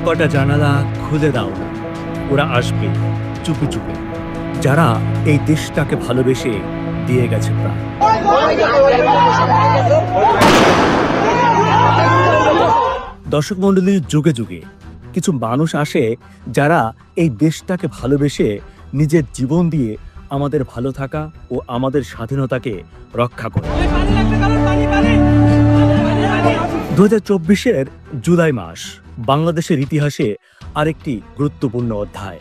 কটা জানালা খুলে দাও, ওরা আসবে চুপি চুপি, যারা এই দেশটাকে ভালোবেসে দিয়ে গেছে প্রাণ। দর্শক মণ্ডলী, যুগে যুগে কিছু মানুষ আসে যারা এই দেশটাকে ভালোবেসে নিজের জীবন দিয়ে আমাদের ভালো থাকা ও আমাদের স্বাধীনতাকে রক্ষা করে। 2024-এর জুলাই মাস বাংলাদেশের ইতিহাসে আরেকটি গুরুত্বপূর্ণ অধ্যায়।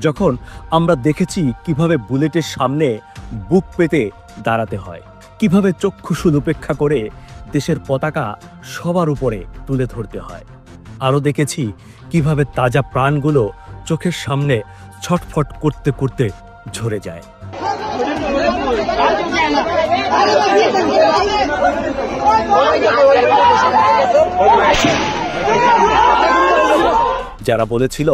যখন আমরা দেখেছি কিভাবে বুলেটের সামনে বুক পেতে দাঁড়াতে হয়, কিভাবে চক্ষুশূল উপেক্ষা করে দেশের পতাকা সবার উপরে তুলে ধরতে হয়, আরও দেখেছি কিভাবে তাজা প্রাণগুলো চোখের সামনে ছটফট করতে করতে ঝরে যায়। যারা বলেছিল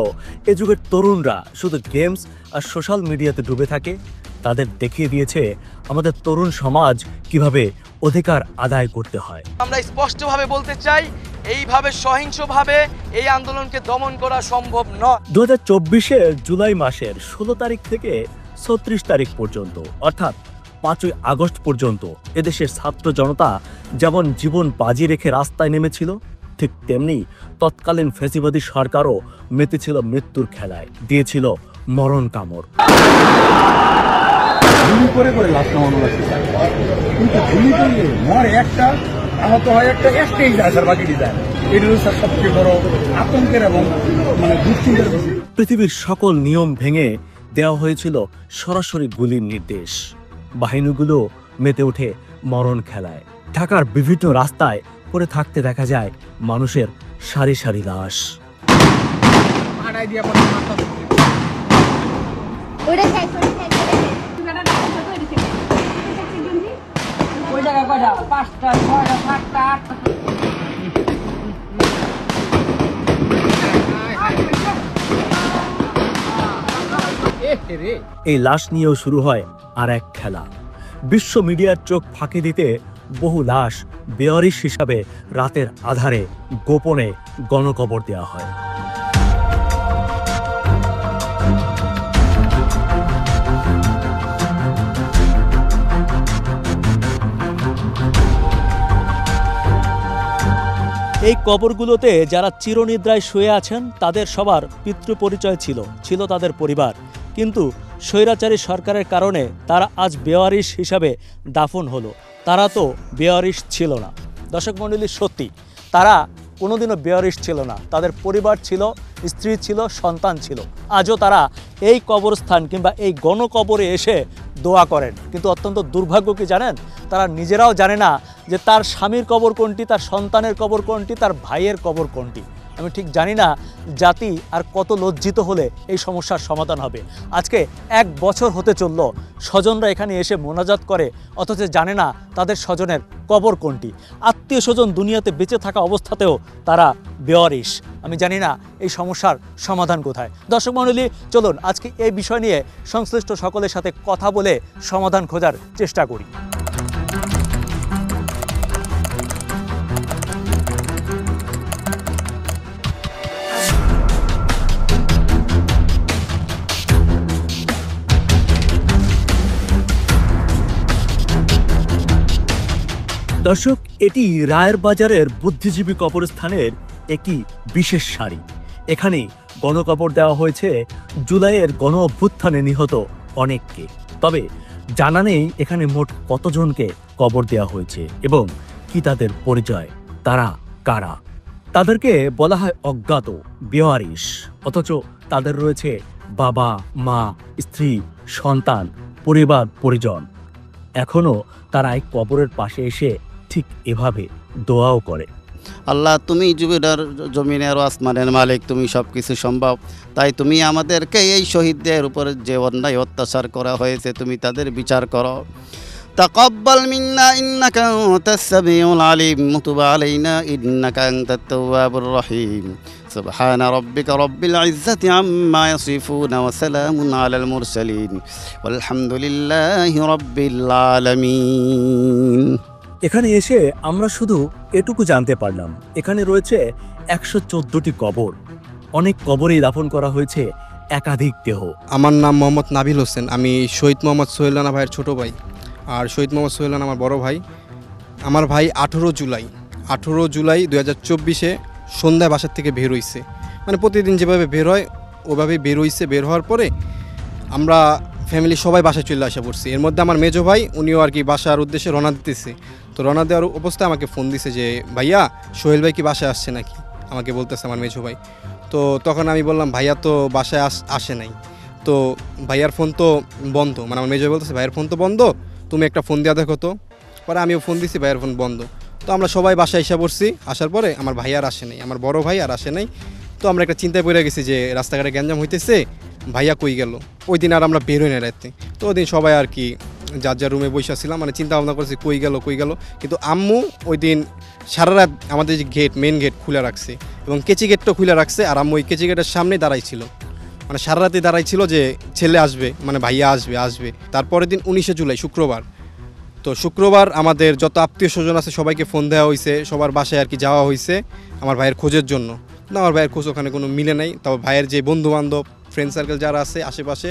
এ যুগের তরুণরা শুধু গেমস আর সোশ্যাল মিডিয়াতে ডুবে থাকে, তাদের দেখিয়ে দিয়েছে আমাদের তরুণ সমাজ কিভাবে অধিকার আদায় করতে হয়। আমরা স্পষ্টভাবে বলতে চাই, এইভাবে সহিংসভাবে এই আন্দোলনকে দমন করা সম্ভব নয়। 2024-এর জুলাই মাসের 16 তারিখ থেকে 36 তারিখ পর্যন্ত, অর্থাৎ 5ই আগস্ট পর্যন্ত এদেশের ছাত্র জনতা যেমন জীবন বাজি রেখে রাস্তায় নেমেছিল, ঠিক তেমনি তৎকালীন ফ্যাসিবাদী সরকারও মেতেছিল মৃত্যুর খেলায়, দিয়েছিল মরণ কামড়। করে করে লাভ কামানো লাগছে, কিন্তু ভূমি করলে মর একটা আহত হয় একটা, একটাই যায় স্যার, বাকি যায়। এটা হচ্ছে সবচেয়ে বড় আতঙ্কের এবং দুশ্চিন্তার বিষয়। পৃথিবীর সকল নিয়ম ভেঙে দেওয়া হয়েছিল সরাসরি গুলির নির্দেশ। বাহিনীগুলো মেতে ওঠে মরণ খেলায়। ঢাকার বিভিন্ন রাস্তায় পড়ে থাকতে দেখা যায় মানুষের সারি সারি লাশ। এই লাশ নিয়েও শুরু হয় আর এক খেলা। বিশ্ব মিডিয়ার চোখ ফাঁকি দিতে বহু লাশ বেওয়ারিশ হিসাবে রাতের আধারে গোপনে গণকবর দেওয়া হয়। এই কবরগুলোতে যারা চিরনিদ্রায় শুয়ে আছেন তাদের সবার পিতৃ পরিচয় ছিল তাদের পরিবার, কিন্তু স্বৈরাচারী সরকারের কারণে তারা আজ বেওয়ারিশ হিসাবে দাফন হলো। তারা তো বেওয়ারিশ ছিল না। দর্শক মণ্ডলী, সত্যি তারা কোনোদিনও বেওয়ারিশ ছিল না। তাদের পরিবার ছিল, স্ত্রী ছিল, সন্তান ছিল। আজও তারা এই কবরস্থান কিংবা এই গণকবরে এসে দোয়া করেন, কিন্তু অত্যন্ত দুর্ভাগ্য কি জানেন, তারা নিজেরাও জানে না যে তার স্বামীর কবর কোনটি, তার সন্তানের কবর কোনটি, তার ভাইয়ের কবর কোনটি। আমি ঠিক জানি না জাতি আর কত লজ্জিত হলে এই সমস্যার সমাধান হবে। আজকে 1 বছর হতে চলল স্বজনরা এখানে এসে মোনাজাত করে, অথচ জানে না তাদের স্বজনের কবর কোনটি। আত্মীয় স্বজন দুনিয়াতে বেঁচে থাকা অবস্থাতেও তারা বেওয়ারিশ। আমি জানি না এই সমস্যার সমাধান কোথায়। দর্শক মণ্ডলী, চলুন আজকে এই বিষয় নিয়ে সংশ্লিষ্ট সকলের সাথে কথা বলে সমাধান খোঁজার চেষ্টা করি। দর্শক, এটি রায়ের বাজারের বুদ্ধিজীবী কবরস্থানের একটি বিশেষ সারি। এখানে গণকবর দেওয়া হয়েছে জুলাইয়ের গণ অভ্যুত্থানে নিহত অনেককে। তবে জানা নেই এখানে মোট কতজনকে কবর দেওয়া হয়েছে এবং কি তাদের পরিচয়, তারা কারা। তাদেরকে বলা হয় অজ্ঞাত, বেওয়ারিশ, অথচ তাদের রয়েছে বাবা, মা, স্ত্রী, সন্তান, পরিবার, পরিজন। এখনো তারা এই কবরের পাশে এসে ঠিক এভাবে দোয়াও করে। আল্লাহ, তুমি জমিনের ও আসমানের মালিক, তুমি সব কিছু সম্ভব। তাই তুমি আমাদেরকে এই শহীদদের উপরে যে অন্যায় অত্যাচার করা হয়েছে তুমি তাদের বিচার করো। তাকাব্বাল মিন্না ইন্নাকা আনতাস সামিউল আলিম ওয়া তুব আলাইনা ইন্নাকা আনতাত তাওয়াবুর রহিম। সুবহানা রাব্বিকা রাব্বিল ইজ্জাতি আম্মা ইয়াসিফুন ওয়া সালামুন আলাল মুরসালিন ওয়ালহামদুলিল্লাহি রাব্বিল আলামিন। এখানে এসে আমরা শুধু এটুকু জানতে পারলাম, এখানে রয়েছে 114টি কবর। অনেক কবরেই দাফন করা হয়েছে একাধিক দেহ। আমার নাম মোহাম্মদ নাবিল হোসেন, আমি শহীদ মোহাম্মদ সোহেল রানা ভাইয়ের ছোট ভাই। আর শহীদ মোহাম্মদ সোহেল রানা আমার বড় ভাই। আমার ভাই 18 জুলাই 2024 সন্ধ্যায় বাসার থেকে বের হইছে, মানে প্রতিদিন যেভাবে বের হয় ওভাবেই বের হইছে। বের হওয়ার পরে আমরা ফ্যামিলি সবাই বাসায় চলে আসা পড়ছি। এর মধ্যে আমার মেজো ভাই উনিও আর কি বাসার উদ্দেশ্যে রওনা দিতেছে। তো রওনা দেওয়ার অবস্থায় আমাকে ফোন দিছে যে ভাইয়া সোহেল ভাই কি বাসায় আসছে নাকি, আমাকে বলতেছে আমার মেজো ভাই। তো তখন আমি বললাম ভাইয়া তো বাসায় আসে নাই, তো ভাইয়ার ফোন তো বন্ধ, মানে আমার মেজো ভাই বলতেছে ভাইয়ের ফোন তো বন্ধ, তুমি একটা ফোন দেওয়া দেখো তো। পরে আমিও ফোন দিছি, ভাইয়ের ফোন বন্ধ। তো আমরা সবাই বাসায় এসে পড়ছি। আসার পরে আমার ভাই আর আসে নাই, আমার বড় ভাই আর আসে নাই। তো আমরা একটা চিন্তায় পড়ে গেছি যে রাস্তাঘাটে গ্যাঞ্জাম হইতেছে, ভাইয়া কই গেল। ওই দিন আর আমরা বের হই না রাতে। তো ওই দিন সবাই আর কি যার যার রুমে বসে ছিলাম, মানে চিন্তা ভাবনা করছি কই গেল। কিন্তু আম্মু ওই দিন সারা রাত আমাদের যে গেট, মেন গেট খুলে রাখছে এবং কেচি গেটটাও খুলে রাখছে। আর আম্মু ওই কেচি গেটের সামনে দাঁড়াইছিল, মানে সারা রাতে দাঁড়াইছিল যে ছেলে আসবে, মানে ভাইয়া আসবে। তারপরের দিন 19 জুলাই শুক্রবার। তো শুক্রবার আমাদের যত আত্মীয় স্বজন আছে সবাইকে ফোন দেওয়া হয়েছে, সবার বাসায় আর কি যাওয়া হয়েছে আমার ভাইয়ের খোঁজের জন্য। না, আমার ভাইয়ের খোঁজ ওখানে কোনো মিলে নাই। তবে ভাইয়ের যে বন্ধুবান্ধব, ফ্রেন্ড সার্কেল যারা আছে আশেপাশে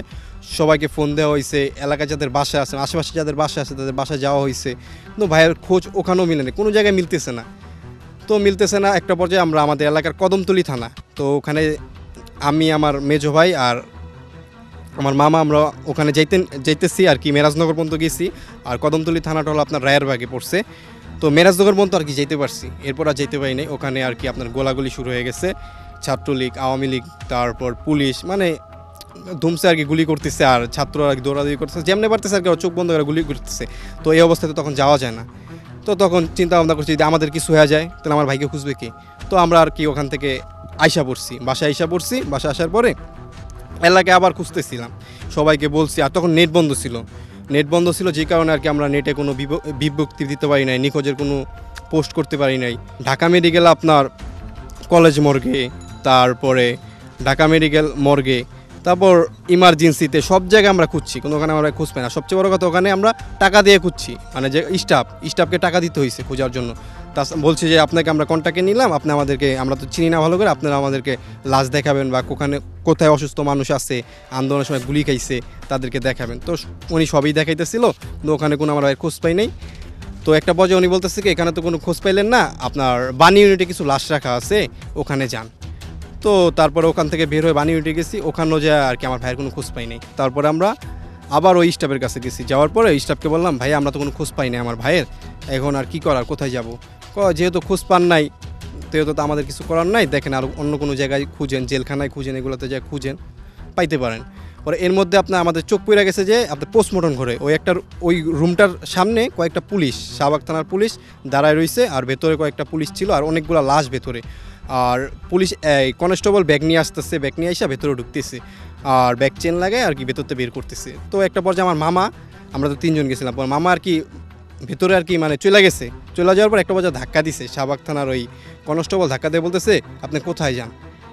সবাইকে ফোন দেওয়া হয়েছে, এলাকায় যাদের বাসা আছে, আশেপাশে যাদের বাসা আছে তাদের বাসায় যাওয়া হয়েছে, কিন্তু ভাইয়ের খোঁজ ওখানেও মিলে নেই, কোনো জায়গায় মিলতেছে না। একটা পর্যায়ে আমরা আমাদের এলাকার কদমতলী থানা, তো ওখানে আমি, আমার মেজো ভাই আর আমার মামা আমরা ওখানে যাইতেছি আর কি, মেরাজনগর পর্যন্ত গেছি। আর কদমতলী থানাটা হলো আপনার রায়েরবাগে পড়ছে। তো মেরাজনগর পর্যন্ত আর কি যেতে পারছি, এরপর আর যেতে পারি নাই। ওখানে আর কি আপনার গোলাগুলি শুরু হয়ে গেছে, ছাত্রলীগ, আওয়ামী লীগ, তারপর পুলিশ, মানে ধুমসে আর কি গুলি করতেছে, আর ছাত্ররা আর কি দৌড়াদৌড়ি করতেছে, যেমনি পারতেছে আর কি চোখ বন্ধ করে গুলি করতেছে। তো এই অবস্থাতে তখন যাওয়া যায় না। তো তখন চিন্তা ভাবনা করছি যদি আমাদের কিছু হয়ে যায় তাহলে আমার ভাইকে খুঁজবে কি। তো আমরা আর কি ওখান থেকে বাসায় আইসা পড়ছি। বাসায় আসার পরে এলাকায় আবার খুঁজতেছিলাম, সবাইকে বলছি। আর তখন নেট বন্ধ ছিল, যে কারণে আর কি আমরা নেটে কোনো বিজ্ঞপ্তি দিতে পারি নাই, নিখোঁজের কোনো পোস্ট করতে পারি নাই। ঢাকা মেডিকেল আপনার কলেজ মর্গে, তারপরে ঢাকা মেডিকেল মর্গে, তারপর ইমার্জেন্সিতে, সব জায়গায় আমরা খুঁজছি, কোনো ওখানে আমরা খুঁজ পাই না। সবচেয়ে বড় কথা ওখানে আমরা টাকা দিয়ে খুঁজছি, মানে যে স্টাফকে টাকা দিতে হয়েছে খোঁজার জন্য। তা বলছি যে আপনাকে আমরা কন্ট্যাক্টে নিলাম, আপনি আমাদেরকে, আমরা তো চিনি না ভালো করে, আপনারা আমাদেরকে লাশ দেখাবেন বা কোথায় অসুস্থ মানুষ আছে, আন্দোলনের সময় গুলি খাইছে তাদেরকে দেখাবেন। তো উনি সবই দেখাইতেছিল, কিন্তু ওখানে কোনো আমরা খোঁজ পাই নাই। তো একটা পর্যায়ে উনি বলতেছে কি এখানে তো কোনো খোঁজ পাইলেন না, আপনার বানি ইউনিটে কিছু লাশ রাখা আছে, ওখানে যান। তো তারপরে ওখান থেকে বের হয়ে বানি ইউনিটে গেছি, ওখানেও যা আর কি আমার ভাইয়ের কোনো খোঁজ পাই নাই। তারপরে আমরা আবার ওই স্টাফের কাছে গেছি। যাওয়ার পরে স্টাফকে বললাম ভাই আমরা তো কোনো খোঁজ পাই নাই আমার ভাইয়ের, এখন আর কি করার, কোথায় যাব। যেহেতু খোঁজ পান নাই সেহেতু তো আমাদের কিছু করার নাই, দেখেন আর অন্য কোনো জায়গায় খুঁজেন, জেলখানায় খুঁজেন, এগুলোতে যা খুঁজেন পাইতে পারেন। পরে এর মধ্যে আপনার আমাদের চোখ পড়ে গেছে যে আপনার পোস্টমর্টম ঘরে ওই রুমটার সামনে কয়েকটা পুলিশ, শাহবাগ থানার পুলিশ দাঁড়ায় রয়েছে, আর ভেতরে কয়েকটা পুলিশ ছিল, আর অনেকগুলো লাশ ভেতরে। আর পুলিশ কনস্টেবল ব্যাগ নিয়ে আসতেছে, ব্যাগ নিয়ে এসে ভেতরে ঢুকতেছে, আর ব্যাগ চেন লাগায় আর কি ভেতরতে বের করতেছে। তো একটা পর্যায়ে আমার মামা, আমরা তো 3 জন গেছিলাম, পর মামা আর কি ভেতরে আর কি মানে চলে যাওয়ার পর একটা পর্যায়ে ধাক্কা দিছে, শাহবাগ থানার ওই কনস্টেবল ধাক্কা দিয়ে বলতেছে আপনি কোথায় যান,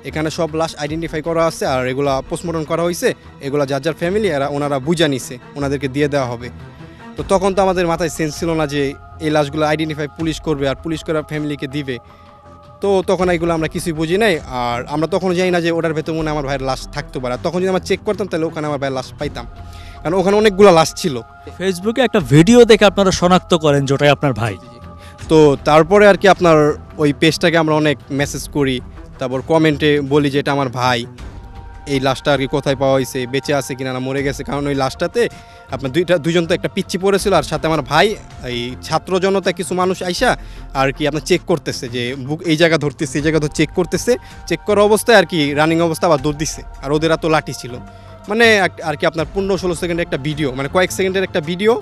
এখানে সব লাশ আইডেন্টিফাই করা আছে, আর এগুলা পোস্টমর্টম করা হয়েছে, এগুলা যার যার ফ্যামিলি ওনারা বুঝা নিছে, ওনাদেরকে দিয়ে দেওয়া হবে। তো তখন তো আমাদের মাথায় সেন্স ছিল না যে এই লাশগুলো আইডেন্টিফাই পুলিশ করবে আর পুলিশ করে ফ্যামিলিকে দিবে। তো তখন এইগুলো আমরা কিছুই বুঝি নাই, আর আমরা তখন জানি না যে ওটার ভেতর মনে আমার ভাইয়ের লাশ থাকতে পারে। তখন যদি আমরা চেক করতাম তাহলে ওখানে আমার ভাইয়ের লাশ পাইতাম, কারণ ওখানে অনেকগুলো লাশ ছিল। ফেসবুকে একটা ভিডিও দেখে আপনারা শনাক্ত করেন যেটাই আপনার ভাই। তো তারপরে আর কি আপনার ওই পেজটাকে আমরা অনেক মেসেজ করি, তারপর কমেন্টে বলি যে এটা আমার ভাই, এই লাশটা আর কি কোথায় পাওয়া হয়েছে, বেঁচে আছে কিনা না মরে গেছে। কারণ ওই লাশটাতে আপনার দুইজন তো একটা পিচ্ছি পড়েছিল, আর সাথে আমার ভাই, এই ছাত্র জনতা কিছু মানুষ আইসা আর কি আপনার চেক করতেছে যে বুক এই জায়গা ধরতেছে, এই জায়গা তো চেক করতেছে, চেক করা অবস্থায় আর কি রানিং অবস্থা আবার দৌড় দিচ্ছে, আর ওদের এত লাঠি ছিল, মানে আর কি আপনার 15-16 সেকেন্ডের একটা ভিডিও, মানে কয়েক সেকেন্ডের একটা ভিডিও,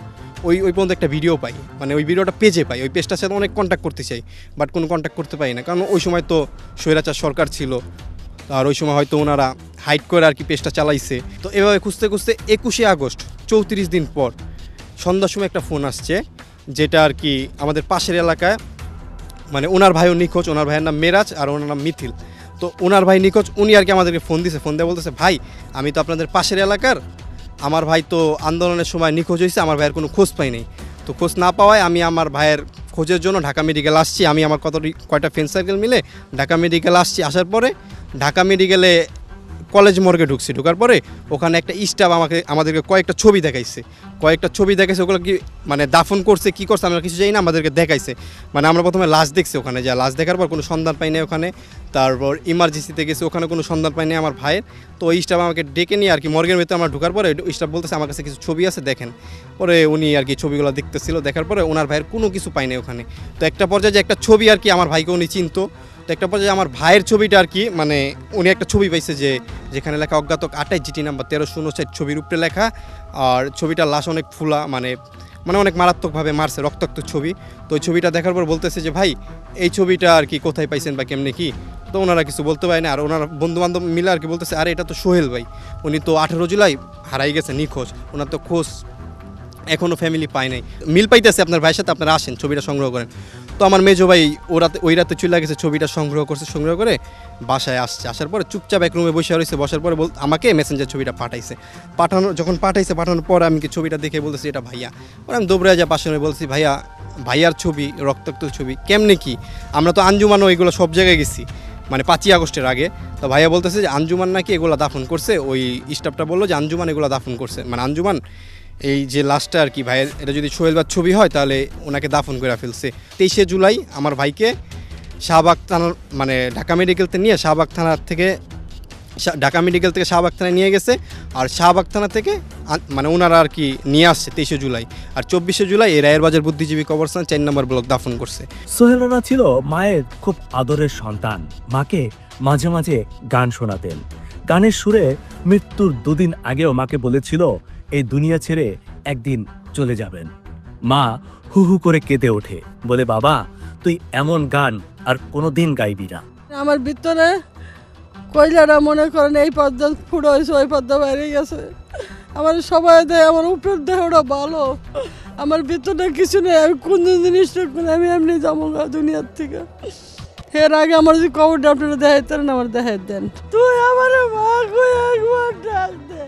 ওই পর্যন্ত একটা ভিডিও পাই, মানে ওই ভিডিওটা পেজে পাই, ওই পেজটার সাথে অনেক কন্ট্যাক্ট করতে চাই, বাট কোনো কন্ট্যাক্ট করতে পারি না, কারণ ওই সময় তো স্বৈরাচার সরকার ছিল, আর ওই সময় হয়তো ওনারা হাইড করে আর কি পেজটা চালাইছে। তো এভাবে খুঁজতে খুঁজতে 21শে আগস্ট 34 দিন পর সন্ধ্যার সময় একটা ফোন আসছে, যেটা আর কি আমাদের পাশের এলাকায়, মানে ওনার ভাইও নিখোঁজ, ওনার ভাইয়ের নাম মেরাজ আর ওনার নাম মিথিল। তো ওনার ভাই নিখোঁজ, উনি আর কি আমাদেরকে ফোন দিয়েছে, ফোন দিয়ে বলতেছে ভাই আমি তো আপনাদের পাশের এলাকার, আমার ভাই তো আন্দোলনের সময় নিখোঁজ হয়েছে, আমার ভাইয়ের কোনো খোঁজ পাই নাই। তো খোঁজ না পাওয়ায় আমি আমার ভাইয়ের খোঁজের জন্য ঢাকা মেডিকেল আসছি, আমি আমার কয়টা ফ্রেন্ড সার্কেল মিলে ঢাকা মেডিকেল আসছি। আসার পরে ঢাকা মেডিকেলে কলেজ মর্গে ঢুকছি, ঢোকার পরে ওখানে একটা স্টাফ আমাদেরকে কয়েকটা ছবি দেখাইছে, ওগুলো কি মানে দাফন করছে কি করছে আমরা কিছু জানি না, আমাদেরকে দেখাইছে। মানে আমরা প্রথমে লাশ দেখছি, ওখানে যা লাশ দেখার পর কোনো সন্ধান পাই নাই ওখানে। তারপর ইমার্জেন্সিতে গেছি, ওখানে কোনো সন্ধান পাই নাই আমার ভাইয়ের। তো ওই স্টাফ আমাকে ডেকে নিয়ে আর কি মর্গের ভিতরে আমরা ঢোকার পরে ওই স্টাফ বলতেছে আমার কাছে কিছু ছবি আছে দেখেন। পরে উনি আর কি ছবিগুলো দেখতেছিল, দেখার পরে ওনার ভাইয়ের কোনো কিছু পাই নাই ওখানে। তো একটা পর্যায়ে যে একটা ছবি আর কি আমার ভাইকে উনি চিনতো, তো একটা পর্যায়ে আমার ভাইয়ের ছবিটা আর কি মানে উনি একটা ছবি পাইছে যেখানে লেখা অজ্ঞাতক 28 GT নাম্বার 1306 ছবির উপরে লেখা, আর ছবিটার লাশ অনেক ফুলা, মানে অনেক মারাত্মকভাবে মারছে, রক্তাক্ত ছবি। তো ওই ছবিটা দেখার পর বলতেছে যে ভাই এই ছবিটা আর কি কোথায় পাইছেন বা কেমনে কি। তো ওনারা কিছু বলতে পারে না, আর ওনার বন্ধুবান্ধব মিলে আর কি বলতেছে আরে এটা তো সোহেল ভাই, উনি তো 18 জুলাই হারাই গেছে, নিখোঁজ, ওনার তো খোঁজ এখনও ফ্যামিলি পায় নাই, মিল পাইতেছে আপনার ভাইয়ের সাথে, আপনারা আসেন ছবিটা সংগ্রহ করেন। তো আমার মেজো ভাই ওই রাতে চলে গেছে, ছবিটা সংগ্রহ করে বাসায় আসছে। আসার পরে চুপচাপ এক রুমে বসে রয়েছে, বসার পরে আমাকে মেসেঞ্জার ছবিটা পাঠানোর পর আমি কি ছবিটা দেখে বলতেছি এটা ভাইয়া। পরে আমি দৌড়ে যা পাশে বলছি ভাইয়ার ছবি, রক্তাক্ত ছবি কেমনে কি, আমরা তো আঞ্জুমানও এগুলো সব জায়গায় গেছি মানে 5ই আগস্টের আগে। তো ভাইয়া বলতেছে যে আঞ্জুমান নাকি এগুলো দাফন করছে, ওই স্টাফটা বললো যে আঞ্জুমান এগুলো দাফন করছে, মানে আঞ্জুমান এই যে লাশটা আর কি ভাইয়ের, এটা যদি সোহেলবার ছবি হয় তাহলে ওনাকে দাফন করে ফেলছে। 23শে জুলাই আমার ভাইকে শাহবাগ থানার মানে ঢাকা মেডিকেল থেকে শাহবাগ থানায় নিয়ে গেছে, আর শাহবাগ থানা থেকে মানে ওনারা আর কি নিয়ে আসছে 23শে জুলাই, আর 24শে জুলাই এই রায়ের বাজার বুদ্ধিজীবী কবরস্থান 4 নম্বর ব্লক দাফন করছে। সোহেল রানা ছিল মায়ের খুব আদরের সন্তান। মাকে মাঝে মাঝে গান শোনাতেন। গানের সুরে মৃত্যুর 2 দিন আগেও মাকে বলেছিল এই দুনিয়া ছেড়ে একদিন চলে যাবেন। মা হু হু করে কেঁদে ওঠে, বলে বাবা তুই এমন গান আর কোনোদিন গাইবি না। আমার ভিতরে কইলাটা মনে করেন এই পদ্মা ফুটো হয়েছে, ওই পদ্মা বাইরে গেছে। আমার সবাই দেয় আমার উপর দেহটা ভালো, আমার ভিতরে কিছু নেই। আমি কোন জিনিসটা আমি এমনি যাবো দুনিয়ার থেকে। এর আগে আমার যদি কবরটা আপনারা দেখাইতেন, আমার দেখাই দেন। তুই আমার মাকে একবার ডাক দে,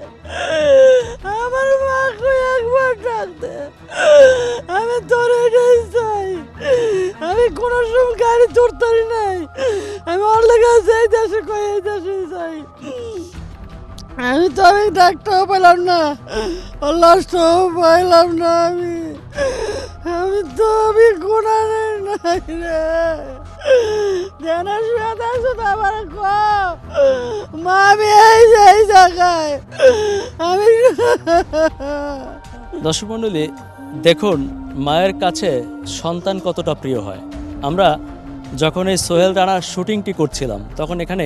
আমার মাকে একবার ডাক দে, আমি তোর এটাই চাই। আমি কোনো সময় গাড়ি ধরতারি নাই, আমি ওর লেগে এই দেশে কই এই দেশে চাই। আমি তো আমি ডাকটাও পেলাম না, ওর লাশটাও পাইলাম না। আমি তো আমি গুণানের নাই রে। মা আমি এই জায়গায় আমি। দর্শক মণ্ডলী, দেখুন মায়ের কাছে সন্তান কতটা প্রিয় হয়। আমরা যখন এই সোহেল রানার শুটিংটি করছিলাম তখন এখানে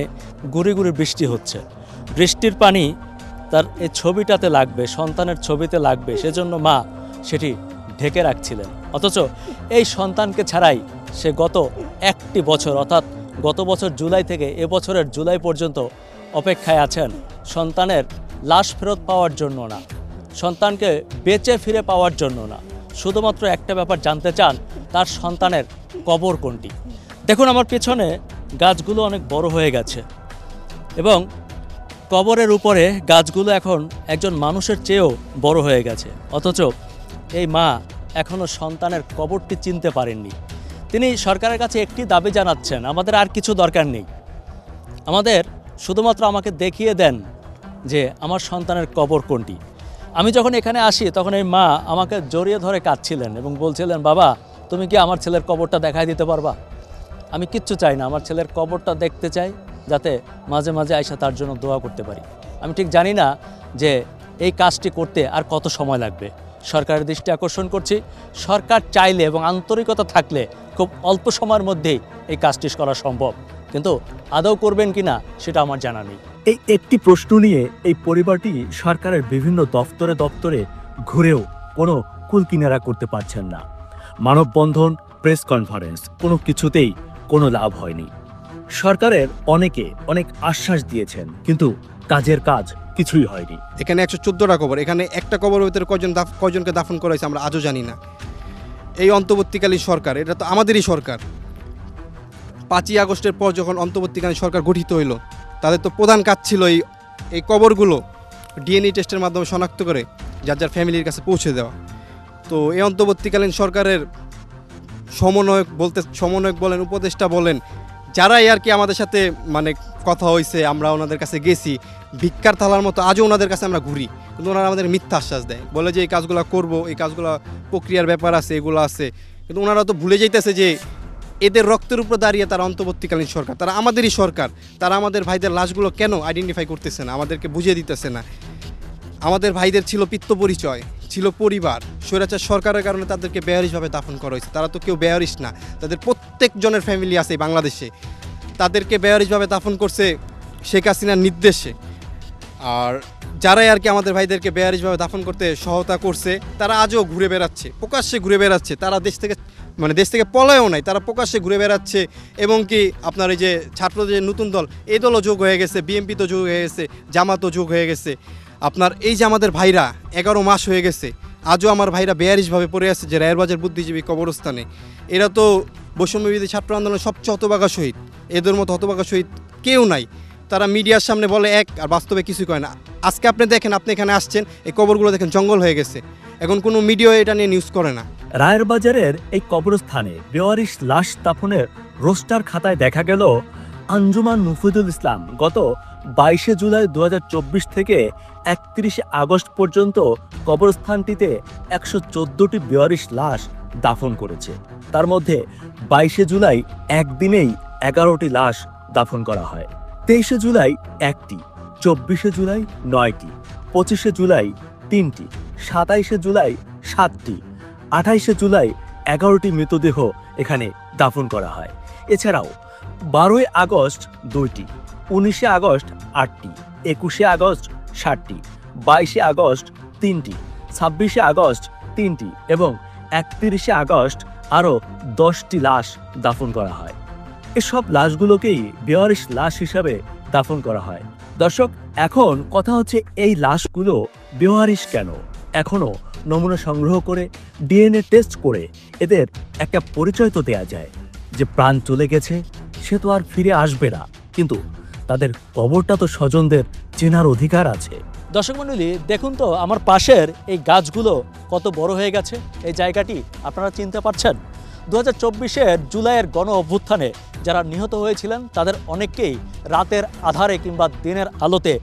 গুড়ি গুড়ি বৃষ্টি হচ্ছে। বৃষ্টির পানি তার এই ছবিটাতে লাগবে, সন্তানের ছবিতে লাগবে, সেজন্য মা সেটি ঢেকে রাখছিলেন। অথচ এই সন্তানকে ছাড়াই সে গত 1টি বছর, অর্থাৎ গত বছর জুলাই থেকে এবছরের জুলাই পর্যন্ত অপেক্ষায় আছেন সন্তানের লাশ ফেরত পাওয়ার জন্য না, সন্তানকে বেঁচে ফিরে পাওয়ার জন্য না, শুধুমাত্র একটা ব্যাপার জানতে চান, তার সন্তানের কবর কোনটি। দেখুন আমার পেছনে গাছগুলো অনেক বড় হয়ে গেছে এবং কবরের উপরে গাছগুলো এখন একজন মানুষের চেয়েও বড় হয়ে গেছে। অথচ এই মা এখনও সন্তানের কবরটি চিনতে পারেননি। তিনি সরকারের কাছে একটি দাবি জানাচ্ছেন, আমাদের আর কিছু দরকার নেই, আমাদের শুধুমাত্র আমাকে দেখিয়ে দেন যে আমার সন্তানের কবর কোনটি। আমি যখন এখানে আসি তখন এই মা আমাকে জড়িয়ে ধরে কাঁদছিলেন এবং বলছিলেন, বাবা তুমি কি আমার ছেলের কবরটা দেখাই দিতে পারবা? আমি কিচ্ছু চাই না, আমার ছেলের কবরটা দেখতে চাই, যাতে মাঝে মাঝে আইসা তার জন্য দোয়া করতে পারি। আমি ঠিক জানি না যে এই কাজটি করতে আর কত সময় লাগবে। সরকারের দৃষ্টি আকর্ষণ করছি, সরকার চাইলে এবং আন্তরিকতা থাকলে খুব অল্প সময়ের মধ্যেই এই কাজটি করা সম্ভব, কিন্তু আদৌ করবেন কি না সেটা আমার জানা নেই। এই একটি প্রশ্ন নিয়ে এই পরিবারটি সরকারের বিভিন্ন দপ্তরে ঘুরেও কোনো কুলকিনারা করতে পারছেন না। মানববন্ধন, প্রেস কনফারেন্স, কোনো কিছুতেই কোনো লাভ হয়নি। সরকারের অনেকে অনেক আশ্বাস দিয়েছেন, কিন্তু কাজের কাজ কিছুই হয়নি। এখানে 114টা কবর, এখানে একটা কবরের ভিতরে কয়জনকে দাফন করা হয়েছে আমরা আজও জানি না। এই অন্তর্বর্তীকালীন সরকার, এটা তো আমাদেরই সরকার। 5ই আগস্টের পর যখন অন্তর্বর্তীকালীন সরকার গঠিত হইল, তাদের তো প্রধান কাজ ছিল এই কবরগুলো ডিএনএ টেস্টের মাধ্যমে শনাক্ত করে যার যার ফ্যামিলির কাছে পৌঁছে দেওয়া। তো এই অন্তর্বর্তীকালীন সরকারের সমন্বয়ক বলেন, উপদেষ্টা বলেন, যারাই আর কি আমাদের সাথে মানে কথা হয়েছে, আমরা ওনাদের কাছে গেছি, ভিক্ষার থালার মতো আজও ওনাদের কাছে আমরা ঘুরি, কিন্তু ওনারা আমাদের মিথ্যা আশ্বাস দেয়, বলে যে এই কাজগুলো করব, এই কাজগুলো প্রক্রিয়ার ব্যাপার আছে, এগুলো আছে। কিন্তু ওনারা তো ভুলে যাইতেছে যে এদের রক্তের উপর দাঁড়িয়ে তারা অন্তর্বর্তীকালীন সরকার, তারা আমাদেরই সরকার। তারা আমাদের ভাইদের লাশগুলো কেন আইডেন্টিফাই করতেছে না, আমাদেরকে বুঝিয়ে দিতেছে না। আমাদের ভাইদের ছিল পিতৃ পরিচয়, ছিল পরিবার। স্বৈরাচার সরকারের কারণে তাদেরকে বেয়ারিশভাবে দাফন করা হয়েছে। তারা তো কেউ বেয়ারিশ না, তাদের প্রত্যেকজনের ফ্যামিলি আছে এই বাংলাদেশে। তাদেরকে বেয়ারিশভাবে দাফন করছে শেখ হাসিনার নির্দেশে। আর যারাই আর কি আমাদের ভাইদেরকে বেয়ারিশভাবে দাফন করতে সহায়তা করছে, তারা আজও ঘুরে বেড়াচ্ছে, প্রকাশ্যে ঘুরে বেড়াচ্ছে। তারা দেশ থেকে পলায়ও নাই, তারা প্রকাশ্যে ঘুরে বেড়াচ্ছে। এবং কি আপনার এই যে ছাত্রদের নতুন দল, এই দলও যোগ হয়ে গেছে, বিএনপি তো যোগ হয়ে গেছে, জামাতও যোগ হয়ে গেছে। আপনার এই যে আমাদের ভাইরা 11 মাস হয়ে গেছে, আজও আমার ভাইরা বেয়ারিশভাবে পড়ে আছে যে রায়েরবাজার বুদ্ধিজীবী কবরস্থানে। এরা তো বৈষম্যবিরোধী ছাত্র আন্দোলনের সবচেয়ে হতভাগা শহীদ, এদের মতো হতভাগা শহীদ কেউ নাই। তারা মিডিয়ার সামনে বলে এক, আর বাস্তবে কিছুই করে না। আজকে আপনি দেখেন, আপনি এখানে আসছেন, এই কবরগুলো দেখেন জঙ্গল হয়ে গেছে, এখন কোনো মিডিয়া এটা নিয়ে নিউজ করে না। রায়ের বাজারের এই কবরস্থানে বেওয়ারিশ লাশ দাফনের রোস্টার খাতায় দেখা গেল আঞ্জুমান মুফিদুল ইসলাম গত 22 জুলাই 2024 থেকে 31 আগস্ট পর্যন্ত কবরস্থানটিতে 114টি বেওয়ারিশ লাশ দাফন করেছে। তার মধ্যে 22 জুলাই একদিনেই 11টি লাশ দাফন করা হয়, 23 জুলাই 1টি, 24 জুলাই 9টি, 25 জুলাই 3টি, 27 জুলাই 7টি, 28 জুলাই 11টি মৃতদেহ এখানে দাফন করা হয়। এছাড়াও 12 আগস্ট 2টি, 19 আগস্ট 8টি, 21 আগস্ট 7টি, 22 আগস্ট 3টি, 26 আগস্ট 3টি এবং 31 আগস্ট আরও 10টি লাশ দাফন করা হয়। এসব লাশগুলোকেই বেওয়ারিশ লাশ হিসাবে দাফন করা হয়। দর্শক, এখন কথা হচ্ছে এই লাশগুলো বেওয়ারিশ কেন? এখনও নমুনা সংগ্রহ করে ডিএনএ টেস্ট করে এদের একটা পরিচয় তো দেয়া যায়। যে প্রাণ চলে গেছে সে তো আর ফিরে আসবে না, কিন্তু তাদের কবরটা তো স্বজনদের চেনার অধিকার আছে। দর্শক মণ্ডলী, দেখুন তো আমার পাশের এই গাছগুলো কত বড় হয়ে গেছে। এই জায়গাটি আপনারা চিনতে পারছেন? 2024 জুলাইয়ের গণ অভ্যুত্থানে যারা নিহত হয়েছিলেন তাদের অনেককেই রাতের আধারে কিংবা দিনের আলোতে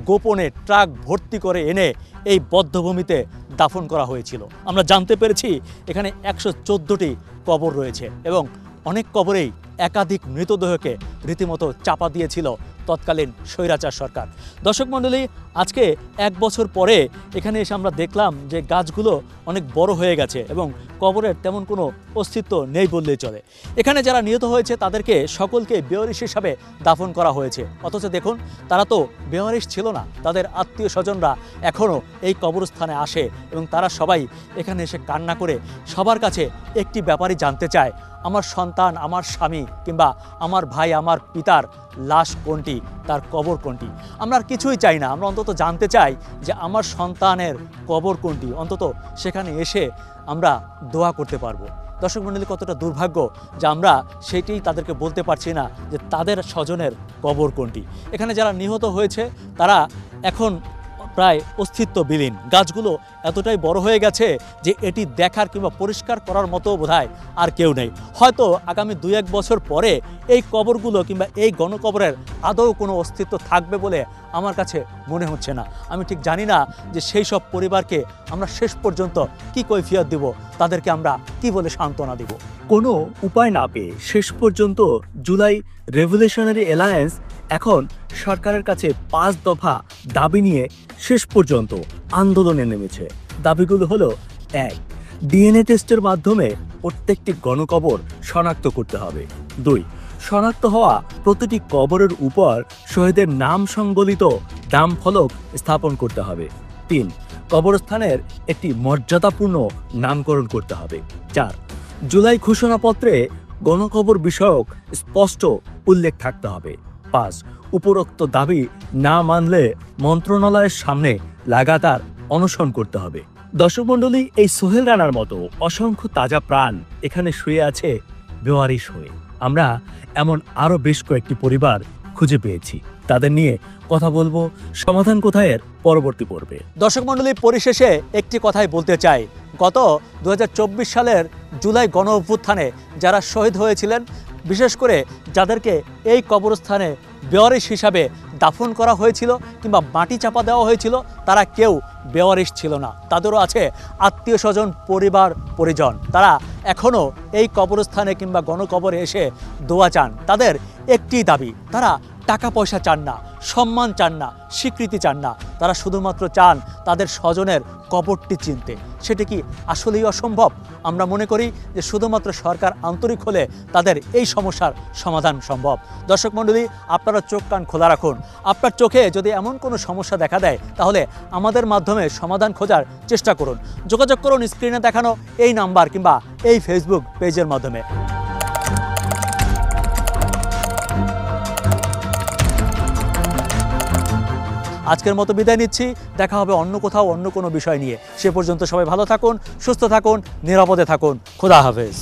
গোপনে ট্রাক ভর্তি করে এনে এই বধ্যভূমিতে দাফন করা হয়েছিল। আমরা জানতে পেরেছি এখানে 114টি কবর রয়েছে এবং অনেক কবরেই একাধিক মৃতদেহকে রীতিমতো চাপা দিয়েছিল তৎকালীন স্বৈরাচার সরকার। দর্শক মণ্ডলী, আজকে 1 বছর পরে এখানে এসে আমরা দেখলাম যে গাছগুলো অনেক বড় হয়ে গেছে এবং কবরের তেমন কোনো অস্তিত্ব নেই বললেই চলে। এখানে যারা নিহত হয়েছে তাদেরকে সকলকে বেওয়ারিশ হিসাবে দাফন করা হয়েছে, অথচ দেখুন তারা তো বেওয়ারিশ ছিল না। তাদের আত্মীয় স্বজনরা এখনও এই কবরস্থানে আসে এবং তারা সবাই এখানে এসে কান্না করে সবার কাছে একটি ব্যাপারই জানতে চায়, আমার সন্তান, আমার স্বামী কিংবা আমার ভাই, আমার পিতার লাশ কোনটি, তার কবর কোনটি। আমরা আর কিছুই চাই না, আমরা অন্তত জানতে চাই যে আমার সন্তানের কবর কোনটি, অন্তত সেখানে এসে আমরা দোয়া করতে পারবো। দর্শক মণ্ডলী, কতটা দুর্ভাগ্য যে আমরা সেটিই তাদেরকে বলতে পারছি না যে তাদের স্বজনের কবর কোনটি। এখানে যারা নিহত হয়েছে তারা এখন প্রায় অস্তিত্ববিহীন। গাছগুলো এতটাই বড় হয়ে গেছে যে এটি দেখার কিংবা পরিষ্কার করার মতো বোধহয় আর কেউ নেই। হয়তো আগামী 2-1 বছর পরে এই কবরগুলো কিংবা এই গণকবরের আদৌ কোনো অস্তিত্ব থাকবে বলে আমার কাছে মনে হচ্ছে না। আমি ঠিক জানি না যে সেই সব পরিবারকে আমরা শেষ পর্যন্ত কি কৈফিয়ত দিব, তাদেরকে আমরা কি বলে সান্ত্বনা দিব। কোনো উপায় না পেয়ে শেষ পর্যন্ত জুলাই রেভলিউশনারি অ্যালায়েন্স এখন সরকারের কাছে 5 দফা দাবি নিয়ে শেষ পর্যন্ত আন্দোলনে নেমেছে। দাবিগুলো হলো: 1. ডিএনএ টেস্টের মাধ্যমে প্রত্যেকটি গণকবর শনাক্ত করতে হবে। 2. শনাক্ত হওয়া প্রতিটি কবরের উপর শহীদের নাম সংবলিত নাম ফলক স্থাপন করতে হবে। 3. কবরস্থানের একটি মর্যাদাপূর্ণ নামকরণ করতে হবে। 4. জুলাই ঘোষণাপত্রে গণকবর বিষয়ক স্পষ্ট উল্লেখ থাকতে হবে। 5. উপরোক্ত দাবি না মানলে মন্ত্রণালয়ের সামনে লাগাতার অনশন করতে হবে। দর্শক মণ্ডলী, এই সোহেল রানার মতো অসংখ্য তাজা প্রাণ এখানে শুয়ে আছে বেওয়ারিশ হয়ে। আমরা এমন আরো বেশ কয়েকটি পরিবার খুঁজে পেয়েছি, তাদের নিয়ে কথা বলবো সমাধান কোথায়ের পরবর্তী পর্বে। দর্শক মণ্ডলী, পরিশেষে একটি কথাই বলতে চাই, গত 2024 সালের জুলাই গণ অভ্যুত্থানে যারা শহীদ হয়েছিলেন, বিশেষ করে যাদেরকে এই কবরস্থানে বেওয়ারিশ হিসাবে দাফন করা হয়েছিল কিংবা মাটি চাপা দেওয়া হয়েছিল, তারা কেউ বেওয়ারিশ ছিল না। তাদেরও আছে আত্মীয় স্বজন, পরিবার পরিজন। তারা এখনও এই কবরস্থানে কিংবা গণকবরে এসে দোয়া চান। তাদের একটি দাবি, তারা টাকা পয়সা চান না, সম্মান চান না, স্বীকৃতি চান না, তারা শুধুমাত্র চান তাদের স্বজনের কবরটি চিনতে। সেটি কি আসলেই অসম্ভব? আমরা মনে করি যে শুধুমাত্র সরকার আন্তরিক হলে তাদের এই সমস্যার সমাধান সম্ভব। দর্শক মণ্ডলী, আপনারা চোখ কান খোলা রাখুন। আপনার চোখে যদি এমন কোনো সমস্যা দেখা দেয়, তাহলে আমাদের মাধ্যমে সমাধান খোঁজার চেষ্টা করুন। যোগাযোগ করুন স্ক্রিনে দেখানো এই নাম্বার কিংবা এই ফেসবুক পেজের মাধ্যমে। আজকের মতো বিদায় নিচ্ছি। দেখা হবে অন্য কোথাও অন্য কোনো বিষয় নিয়ে। সে পর্যন্ত সবাই ভালো থাকুন, সুস্থ থাকুন, নিরাপদে থাকুন। খোদা হাফেজ।